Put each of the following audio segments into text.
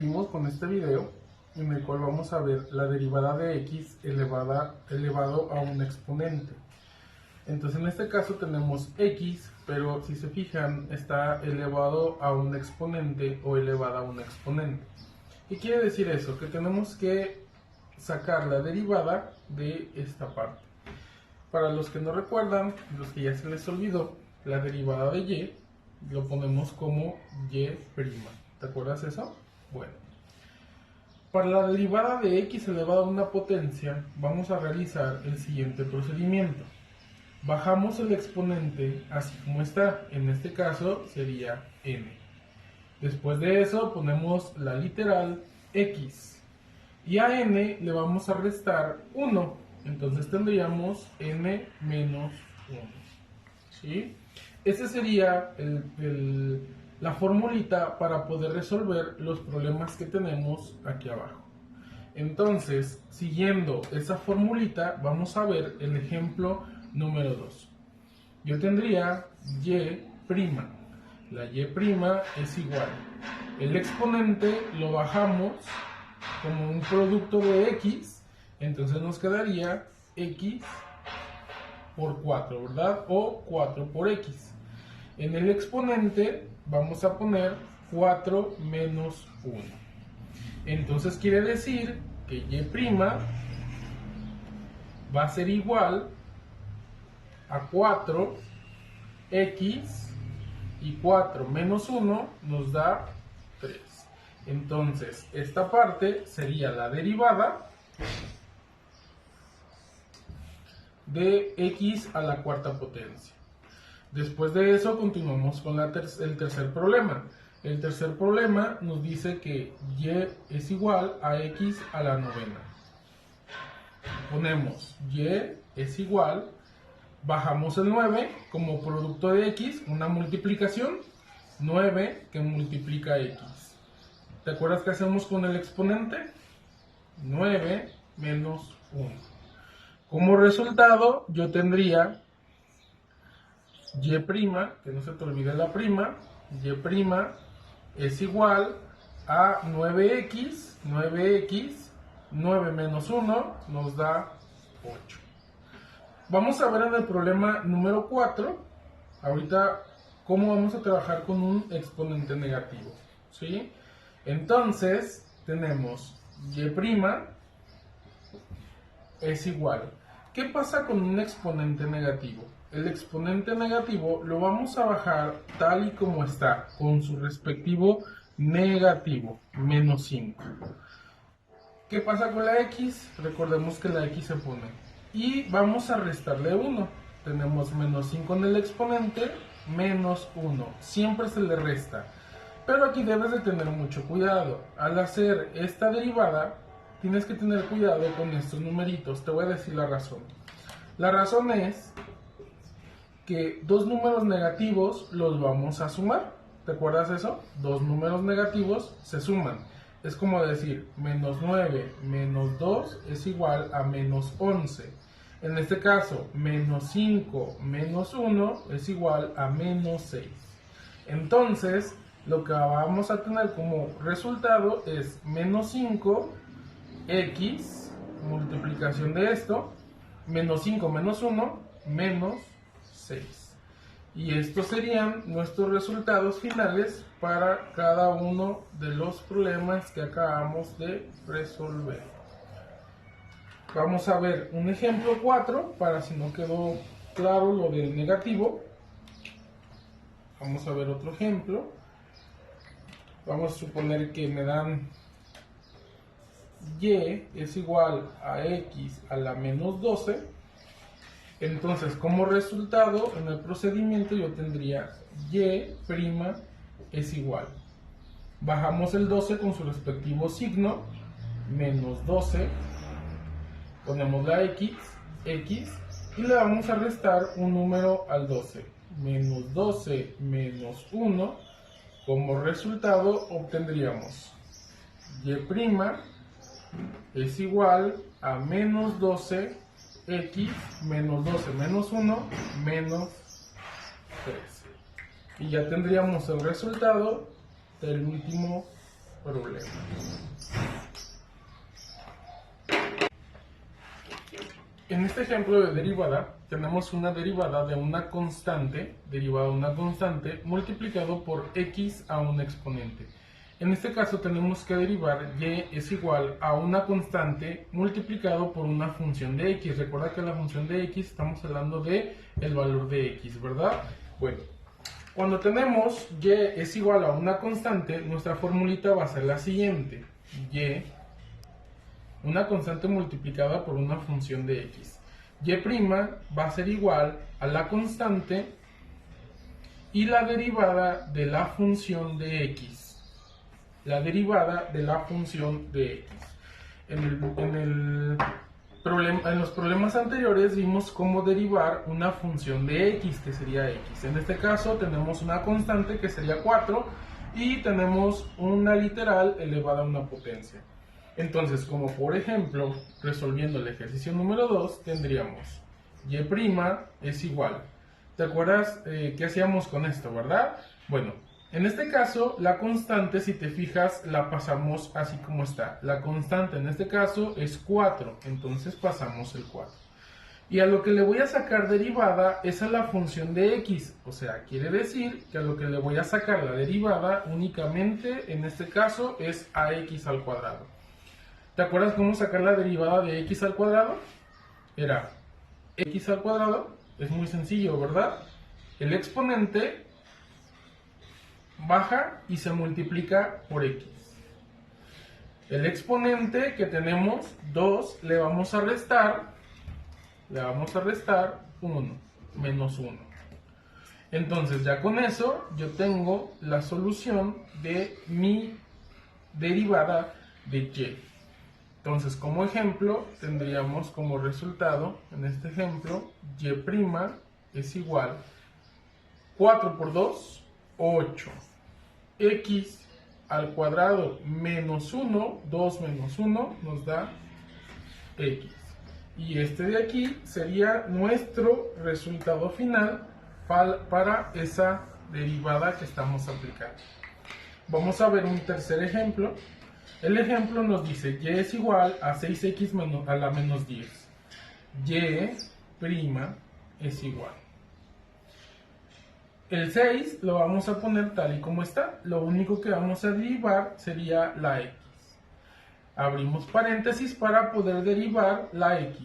Seguimos con este video en el cual vamos a ver la derivada de x elevado a un exponente. Entonces en este caso tenemos x, pero si se fijan está elevado a un exponente o elevada a un exponente. ¿Qué quiere decir eso? Que tenemos que sacar la derivada de esta parte. Para los que no recuerdan, los que ya se les olvidó, la derivada de y lo ponemos como y'. ¿Te acuerdas eso? Bueno, para la derivada de x elevado a una potencia, vamos a realizar el siguiente procedimiento. Bajamos el exponente así como está, en este caso sería n. Después de eso ponemos la literal x. Y a n le vamos a restar 1. Entonces tendríamos n menos 1. ¿Sí? Esa sería la formulita para poder resolver los problemas que tenemos aquí abajo. Entonces, siguiendo esa formulita, vamos a ver el ejemplo número 2. Yo tendría y'. La y' es igual. El exponente lo bajamos como un producto de x, entonces nos quedaría x por 4, ¿verdad? O 4 por x. En el exponente vamos a poner 4 menos 1. Entonces quiere decir que y' va a ser igual a 4x y 4 menos 1 nos da 3. Entonces esta parte sería la derivada de x a la cuarta potencia. Después de eso continuamos con el tercer problema. El tercer problema nos dice que y es igual a x a la novena. Ponemos y es igual, bajamos el 9 como producto de x, una multiplicación, 9 que multiplica x. ¿Te acuerdas qué hacemos con el exponente? 9 menos 1. Como resultado yo tendría y', que no se te olvide la prima, y' es igual a 9x, 9 menos 1 nos da 8. Vamos a ver en el problema número 4, ahorita, cómo vamos a trabajar con un exponente negativo, ¿sí? Entonces, tenemos y' es igual. ¿Qué pasa con un exponente negativo? El exponente negativo lo vamos a bajar tal y como está, con su respectivo negativo, menos 5. ¿Qué pasa con la x? Recordemos que la x se pone. Y vamos a restarle 1. Tenemos menos 5 en el exponente, menos 1. Siempre se le resta. Pero aquí debes de tener mucho cuidado. Al hacer esta derivada, tienes que tener cuidado con estos numeritos. Te voy a decir la razón. La razón es que dos números negativos los vamos a sumar. ¿Te acuerdas eso? Dos números negativos se suman. Es como decir, menos 9 menos 2 es igual a menos 11. En este caso, menos 5 menos 1 es igual a menos 6. Entonces, lo que vamos a tener como resultado es menos 5x, multiplicación de esto, menos 5 menos 1, menos 6. Y estos serían nuestros resultados finales para cada uno de los problemas que acabamos de resolver. Vamos a ver un ejemplo 4 para si no quedó claro lo del negativo. Vamos a ver otro ejemplo. Vamos a suponer que me dan y es igual a x a la menos 12. Entonces, como resultado, en el procedimiento yo tendría y' es igual. Bajamos el 12 con su respectivo signo, menos 12. Ponemos la x, y le vamos a restar un número al 12. Menos 12 menos 1. Como resultado obtendríamos y' es igual a menos 12 x menos 12 menos 1 menos 13. Y ya tendríamos el resultado del último problema. En este ejemplo de derivada, tenemos una derivada de una constante, multiplicado por x a un exponente. En este caso tenemos que derivar y es igual a una constante multiplicado por una función de x. Recuerda que la función de x estamos hablando de el valor de x, ¿verdad? Bueno, cuando tenemos y es igual a una constante, nuestra formulita va a ser la siguiente. Y, una constante multiplicada por una función de x. Y' va a ser igual a la constante y la derivada de la función de x. La derivada de la función de x. En los problemas anteriores vimos cómo derivar una función de x, que sería x. En este caso tenemos una constante que sería 4 y tenemos una literal elevada a una potencia. Entonces, como por ejemplo, resolviendo el ejercicio número 2, tendríamos y' es igual. ¿Te acuerdas qué hacíamos con esto, verdad? Bueno, en este caso, la constante, si te fijas, la pasamos así como está. La constante en este caso es 4, entonces pasamos el 4. Y a lo que le voy a sacar derivada es a la función de x. O sea, quiere decir que a lo que le voy a sacar la derivada únicamente, en este caso, es a x al cuadrado. ¿Te acuerdas cómo sacar la derivada de x al cuadrado? Era x al cuadrado, es muy sencillo, ¿verdad? El exponente baja y se multiplica por x. El exponente que tenemos, 2, le vamos a restar 1, menos 1. Entonces ya con eso yo tengo la solución de mi derivada de y. Entonces, como ejemplo, tendríamos como resultado, en este ejemplo, y' es igual 4 por 2, 8. X al cuadrado menos 1, 2 menos 1 nos da x. Y este de aquí sería nuestro resultado final para esa derivada que estamos aplicando. Vamos a ver un tercer ejemplo. El ejemplo nos dice y es igual a 6x a la menos 10. Y' es igual. El 6 lo vamos a poner tal y como está. Lo único que vamos a derivar sería la x. Abrimos paréntesis para poder derivar la x.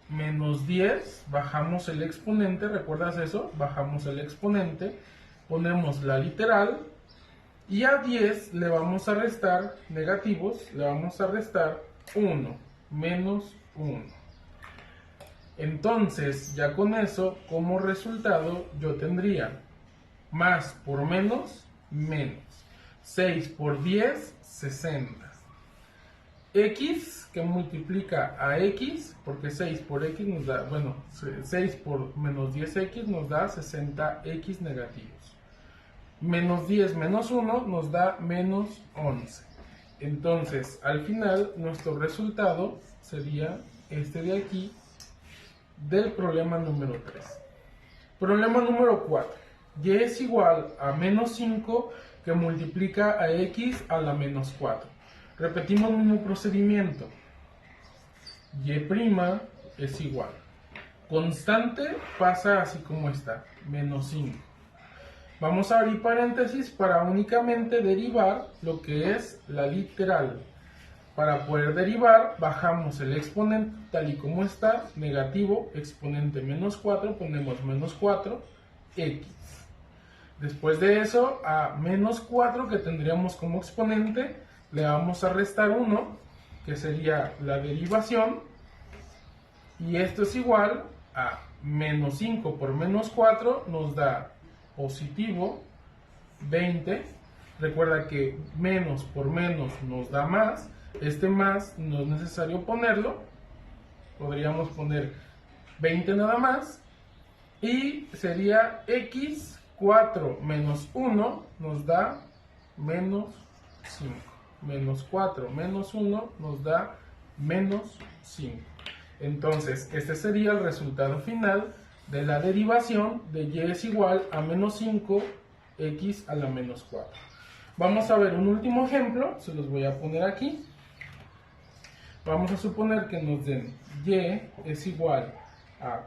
Menos 10, bajamos el exponente, ¿recuerdas eso? Bajamos el exponente, ponemos la literal. Y a 10 le vamos a restar negativos, le vamos a restar 1, menos 1. Entonces, ya con eso, como resultado, yo tendría más por menos, menos. 6 por 10, 60. X, que multiplica a x, porque 6 por x nos da, 6 por menos 10x nos da 60x negativos. Menos 10 menos 1 nos da menos 11. Entonces, al final, nuestro resultado sería este de aquí, del problema número 3. Problema número 4. Y es igual a menos 5 que multiplica a x a la menos 4. Repetimos el mismo procedimiento. Y' es igual. Constante pasa así como está, menos 5. Vamos a abrir paréntesis para únicamente derivar lo que es la literal. Para poder derivar, bajamos el exponente tal y como está, negativo, exponente menos 4, ponemos menos 4, x. Después de eso, a menos 4 que tendríamos como exponente, le vamos a restar 1, que sería la derivación, y esto es igual a menos 5 por menos 4 nos da positivo 20. Recuerda que menos por menos nos da más. Este más no es necesario ponerlo. Podríamos poner 20 nada más. Y sería x, 4 menos 1 nos da menos 5. Menos 4 menos 1 nos da menos 5. Entonces, este sería el resultado final de la derivación de y es igual a menos 5x a la menos 4. Vamos a ver un último ejemplo, se los voy a poner aquí. Vamos a suponer que nos den y es igual a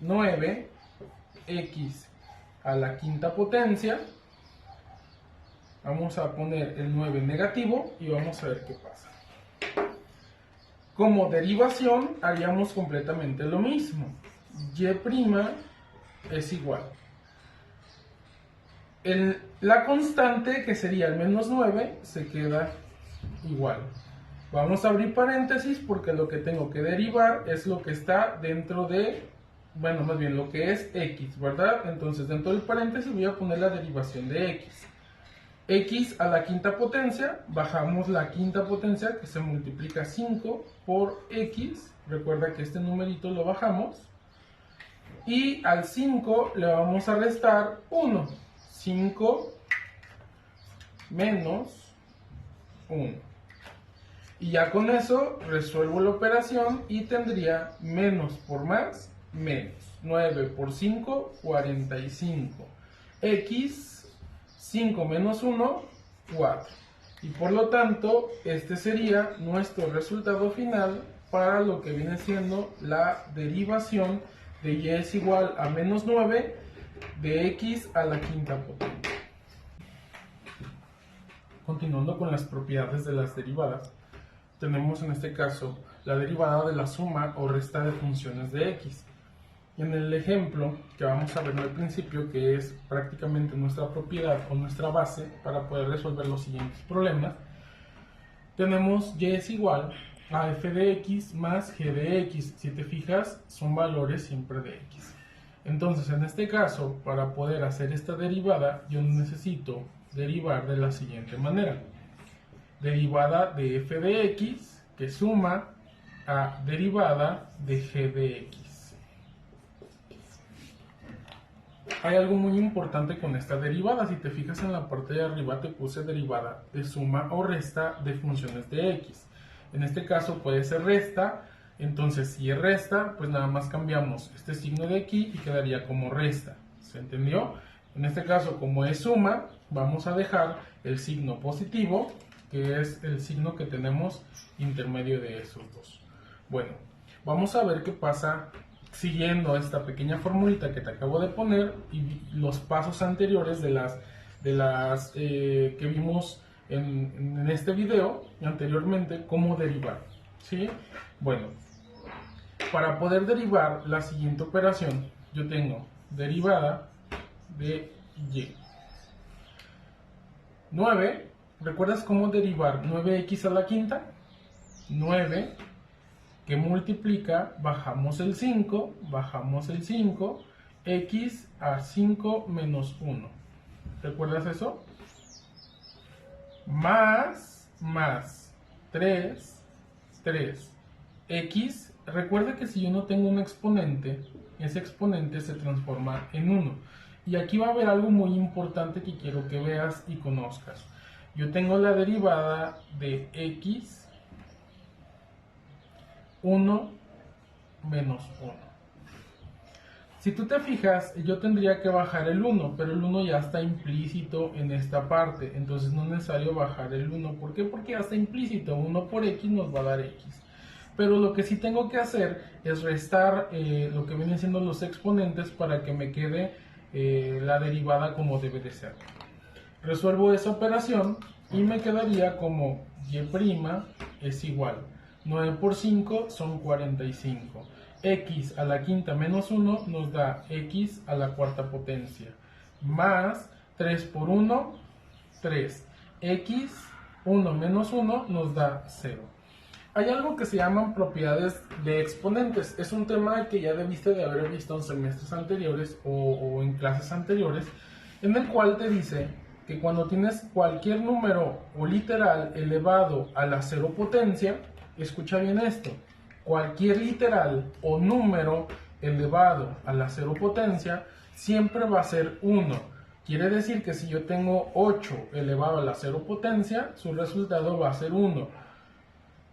9x a la quinta potencia. Vamos a poner el 9 negativo y vamos a ver qué pasa. Como derivación haríamos completamente lo mismo. Y' es igual. La constante, que sería el menos 9, se queda igual. Vamos a abrir paréntesis porque lo que tengo que derivar es lo que está dentro de, bueno, más bien lo que es x, ¿verdad? Entonces dentro del paréntesis voy a poner la derivación de x. X a la quinta potencia, bajamos la quinta potencia que se multiplica 5 por x, recuerda que este numerito lo bajamos, y al 5 le vamos a restar 1, 5 menos 1. Y ya con eso resuelvo la operación y tendría menos por más, menos. 9 por 5, 45. X, 5 menos 1, 4. Y por lo tanto, este sería nuestro resultado final para lo que viene siendo la derivación de y es igual a menos 9 de x a la quinta potencia. Continuando con las propiedades de las derivadas, tenemos en este caso la derivada de la suma o resta de funciones de x. En el ejemplo que vamos a ver al principio, que es prácticamente nuestra propiedad o nuestra base para poder resolver los siguientes problemas, tenemos y es igual a f de x más g de x. Si te fijas, son valores siempre de x. Entonces, en este caso, para poder hacer esta derivada, yo necesito derivar de la siguiente manera. Derivada de f de x que suma a derivada de g de x. Hay algo muy importante con esta derivada. Si te fijas en la parte de arriba te puse derivada de suma o resta de funciones de x. En este caso puede ser resta. Entonces si es resta, pues nada más cambiamos este signo de aquí y quedaría como resta. ¿Se entendió? En este caso, como es suma, vamos a dejar el signo positivo, que es el signo que tenemos intermedio de esos dos. Bueno, vamos a ver qué pasa siguiendo esta pequeña formulita que te acabo de poner y los pasos anteriores de las que vimos en este video anteriormente, cómo derivar, ¿sí? Bueno, para poder derivar la siguiente operación, yo tengo derivada de y. 9, ¿recuerdas cómo derivar 9x a la quinta? 9 que multiplica, bajamos el 5, x a 5 menos 1. ¿Recuerdas eso? Más 3, x. Recuerda que si yo no tengo un exponente, ese exponente se transforma en 1. Y aquí va a haber algo muy importante que quiero que veas y conozcas. Yo tengo la derivada de x 1 menos 1. Si tú te fijas, yo tendría que bajar el 1, pero el 1 ya está implícito en esta parte, entonces no es necesario bajar el 1. ¿Por qué? Porque ya está implícito, 1 por x nos va a dar x. Pero lo que sí tengo que hacer es restar lo que vienen siendo los exponentes para que me quede la derivada como debe de ser. Resuelvo esa operación y me quedaría como y' es igual. 9 por 5 son 45. X a la quinta menos 1 nos da x a la cuarta potencia. Más 3 por 1, 3. X, 1 menos 1 nos da 0. Hay algo que se llaman propiedades de exponentes. Es un tema que ya debiste de haber visto en semestres anteriores o en clases anteriores, en el cual te dice que cuando tienes cualquier número o literal elevado a la cero potencia, escucha bien esto, cualquier literal o número elevado a la cero potencia siempre va a ser 1. Quiere decir que si yo tengo 8 elevado a la cero potencia, su resultado va a ser 1.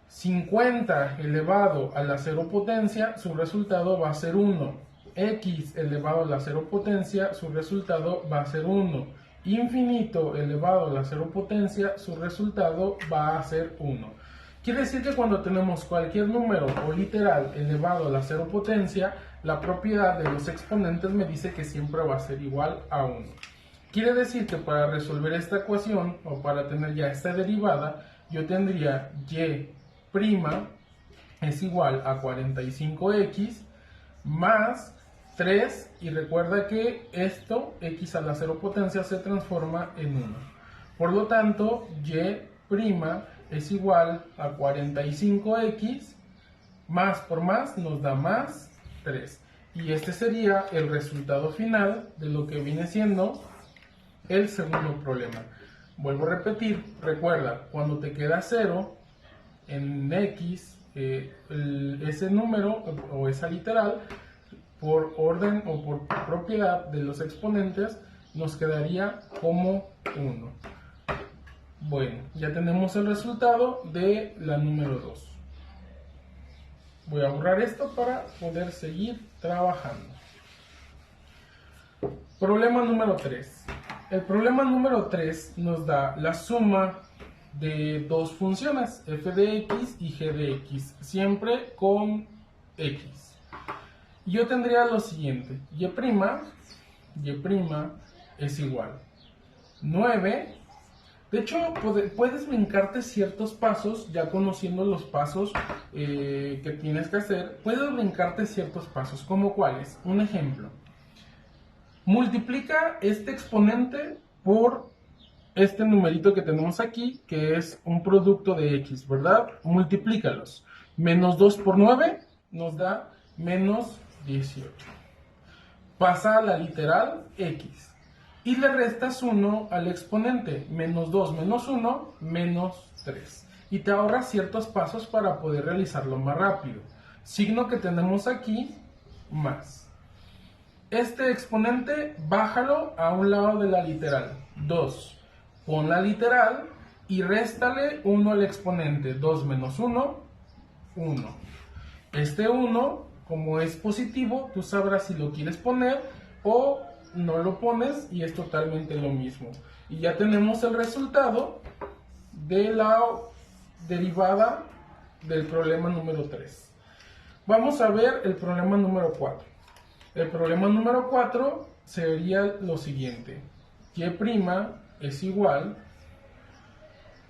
50 elevado a la cero potencia, su resultado va a ser 1. X elevado a la cero potencia, su resultado va a ser 1. infinito elevado a la cero potencia, su resultado va a ser 1. Quiere decir que cuando tenemos cualquier número o literal elevado a la cero potencia, la propiedad de los exponentes me dice que siempre va a ser igual a 1. Quiere decir que para resolver esta ecuación o para tener ya esta derivada, yo tendría y' es igual a 45x más 3, y recuerda que esto, x a la cero potencia, se transforma en 1. Por lo tanto, y' es igual a 45x, más por más nos da más 3. Y este sería el resultado final de lo que viene siendo el segundo problema. Vuelvo a repetir, recuerda, cuando te queda 0 en x, ese número o esa literal, por orden o por propiedad de los exponentes, nos quedaría como 1. Bueno, ya tenemos el resultado de la número 2. Voy a borrar esto para poder seguir trabajando. Problema número 3. El problema número 3 nos da la suma de dos funciones, f de x y g de x, siempre con x. Yo tendría lo siguiente, y' es igual 9. De hecho, puedes brincarte ciertos pasos, ya conociendo los pasos que tienes que hacer. Puedes brincarte ciertos pasos, ¿como cuáles? Un ejemplo. Multiplica este exponente por este numerito que tenemos aquí, que es un producto de x, ¿verdad? Multiplícalos. Menos 2 por 9 nos da menos 18. Pasa a la literal x. Y le restas 1 al exponente. Menos 2 menos 1, menos 3. Y te ahorras ciertos pasos para poder realizarlo más rápido. Signo que tenemos aquí, más. Este exponente, bájalo a un lado de la literal. 2. Pon la literal y réstale 1 al exponente. 2 menos 1, 1. Este 1, como es positivo, tú sabrás si lo quieres poner o no lo pones, y es totalmente lo mismo. Y ya tenemos el resultado de la derivada del problema número 3. Vamos a ver el problema número 4. El problema número 4 sería lo siguiente. Y' es igual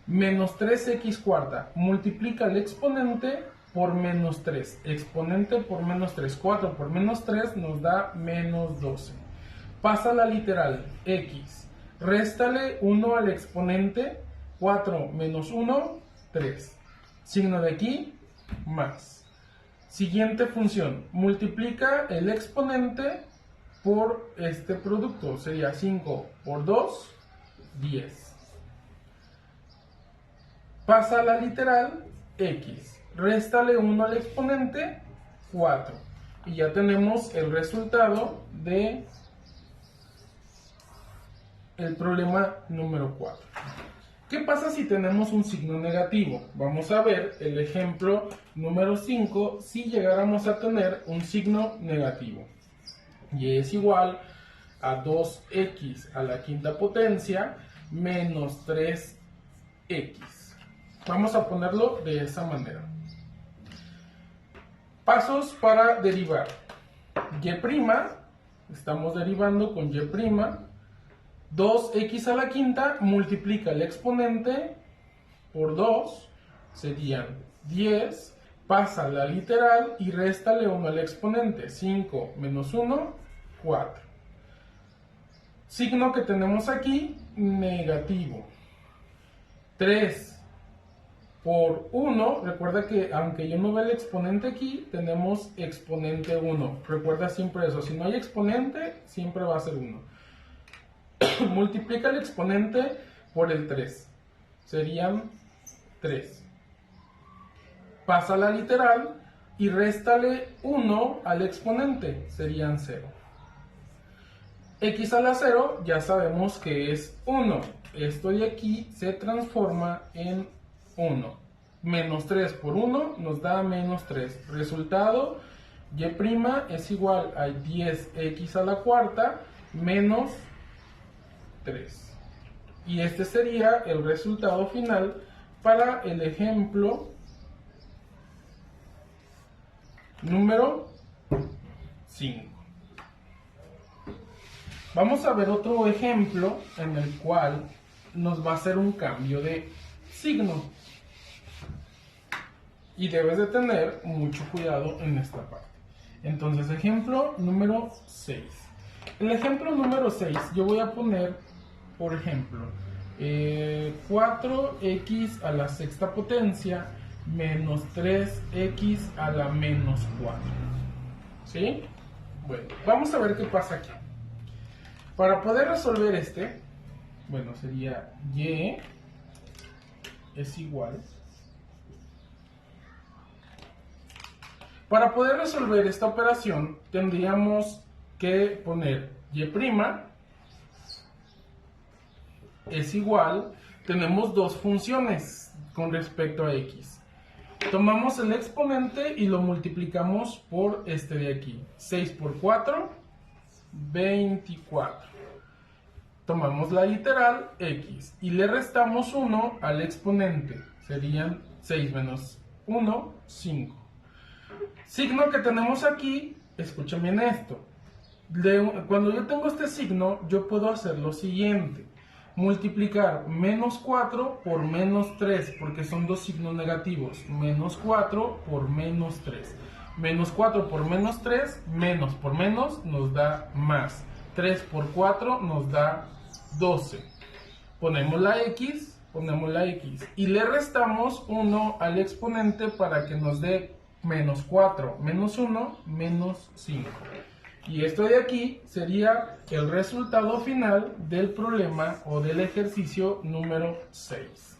menos 3x cuarta. Multiplica el exponente por menos 3. Exponente por menos 3. 4 por menos 3 nos da menos 12. Pasa la literal x. Réstale 1 al exponente. 4 menos 1, 3. Signo de aquí, más. Siguiente función. Multiplica el exponente por este producto. Sería 5 por 2, 10. Pasa a la literal x. Réstale 1 al exponente, 4. Y ya tenemos el resultado de el problema número 4. ¿Qué pasa si tenemos un signo negativo? Vamos a ver el ejemplo número 5 si llegáramos a tener un signo negativo. Y es igual a 2x a la quinta potencia menos 3x. Vamos a ponerlo de esa manera. Pasos para derivar. Y', estamos derivando con y'. 2x a la quinta, multiplica el exponente por 2, serían 10, pasa la literal y réstale 1 al exponente, 5 menos 1, 4. Signo que tenemos aquí, negativo. 3 por 1, recuerda que aunque yo no vea el exponente aquí, tenemos exponente 1. Recuerda siempre eso, si no hay exponente, siempre va a ser 1. Multiplica el exponente por el 3. Serían 3. Pasa la literal y réstale 1 al exponente. Serían 0. X a la 0 ya sabemos que es 1. Esto de aquí se transforma en 1. Menos 3 por 1 nos da menos 3. Resultado, y' es igual a 10x a la cuarta menos 3. Y este sería el resultado final para el ejemplo número 5. Vamos a ver otro ejemplo en el cual nos va a hacer un cambio de signo. Y debes de tener mucho cuidado en esta parte. Entonces, ejemplo número 6. El ejemplo número 6 yo voy a poner, por ejemplo, 4x a la sexta potencia menos 3x a la menos 4. ¿Sí? Bueno, vamos a ver qué pasa aquí. Para poder resolver bueno, sería y es igual. Para poder resolver esta operación tendríamos que poner y' es igual. Tenemos dos funciones con respecto a x. Tomamos el exponente y lo multiplicamos por este de aquí. 6 por 4, 24. Tomamos la literal x y le restamos 1 al exponente. Serían 6 menos 1, 5. Signo que tenemos aquí, escuchen bien esto. Cuando yo tengo este signo, yo puedo hacer lo siguiente. Multiplicar menos 4 por menos 3, porque son dos signos negativos. Menos 4 por menos 3. Menos 4 por menos 3, menos por menos nos da más. 3 por 4 nos da 12. Ponemos la x y le restamos 1 al exponente para que nos dé menos 4, menos 1, menos 5. Y esto de aquí sería el resultado final del problema o del ejercicio número 6.